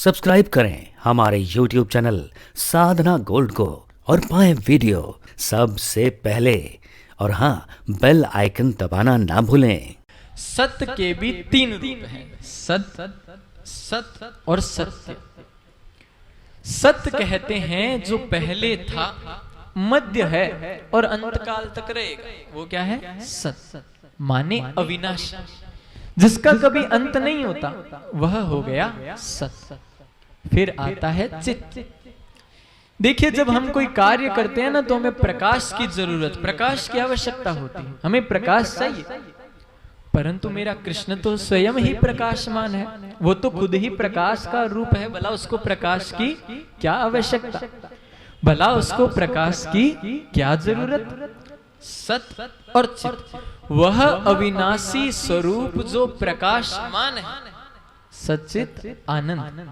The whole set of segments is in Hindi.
सब्सक्राइब करें हमारे YouTube चैनल साधना गोल्ड को और पाएं वीडियो सबसे पहले। और हाँ, बेल आइकन दबाना ना भूलें। सत्य के भी तीन रूप हैं, सत्य, सत्य और सत्य। सत्य कहते हैं जो पहले था, मध्य है और अंतकाल तक रहेगा, वो क्या है? सत्य। माने अविनाशी, जिसका कभी अंत नहीं होता, वह हो गया सत्य। फिर आता है चित्त। देखिए, जब हम कोई कार्य करते हैं ना, तो हमें प्रकाश की जरूरत, प्रकाश की आवश्यकता होती है, हमें प्रकाश चाहिए। परंतु मेरा कृष्ण तो स्वयं ही प्रकाशमान है, वो तो खुद ही प्रकाश का रूप है, भला उसको प्रकाश की क्या आवश्यकता, भला उसको प्रकाश की क्या जरूरत? सत्य और चित्त, वह अविनाशी स्वरूप जो प्रकाशमान है, सच्चित आनंद।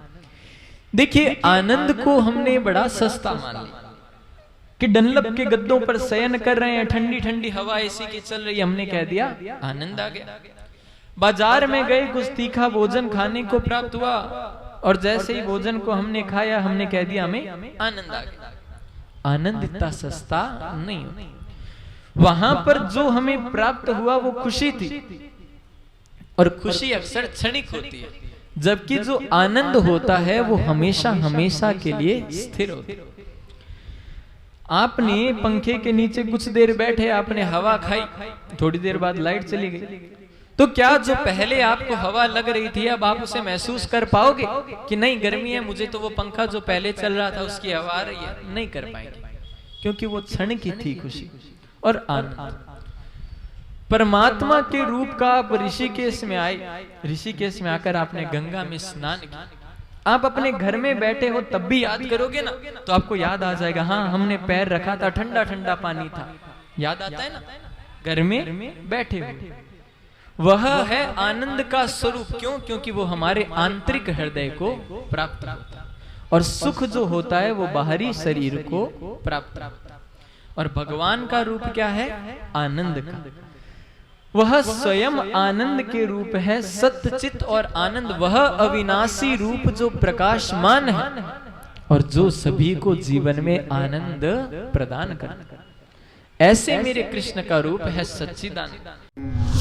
देखिए, आनंद को हमने बड़ा सस्ता मान लिया कि डनलप के गद्दों पर शयन कर रहे हैं, ठंडी ठंडी हवा एसी की चल रही है, हमने कह दिया आनंद आ गया। बाजार में गए, कुछ तीखा भोजन खाने को प्राप्त हुआ, और जैसे ही भोजन को हमने खाया, हमने कह दिया हमें आनंद आ गया। आनंद इतना सस्ता नहीं होता। वहां पर जो हमें प्राप्त हुआ वो खुशी थी, और खुशी अक्सर क्षणिक होती है, जबकि जो आनंद होता है वो हमेशा हमेशा के लिए स्थिर होता है। आपने पंखे के नीचे कुछ देर बैठे, आपने हवा खाई, थोड़ी देर बाद लाइट चली गई, तो क्या जो पहले आपको हवा लग रही थी, अब आप उसे महसूस कर पाओगे कि नहीं गर्मी है, मुझे तो वो पंखा जो पहले चल रहा था उसकी हवा आ रही है? नहीं कर पाएंगे, क्योंकि वो क्षण की थी खुशी और आनंद। परमात्मा के रूप का आप ऋषिकेश में आए, ऋषिकेश में आकर आपने गंगा में स्नान किया, आप अपने घर में बैठे हो तब भी याद करोगे ना, तो आपको याद आ जाएगा, हाँ हमने पैर रखा था, ठंडा ठंडा पानी था, याद आता है ना, घर में बैठे हो। वह है आनंद का स्वरूप। क्यों? क्योंकि वो हमारे आंतरिक हृदय को प्राप्त होता है, और सुख जो होता है वो बाहरी शरीर को प्राप्त होता है। और भगवान का रूप क्या है? आनंद का। वह स्वयं आनंद के रूप है, सत्य, चित्त और आनंद, वह अविनाशी रूप जो प्रकाशमान है और जो सभी को जीवन में आनंद प्रदान करता है। ऐसे मेरे कृष्ण का रूप है सच्चिदानंद।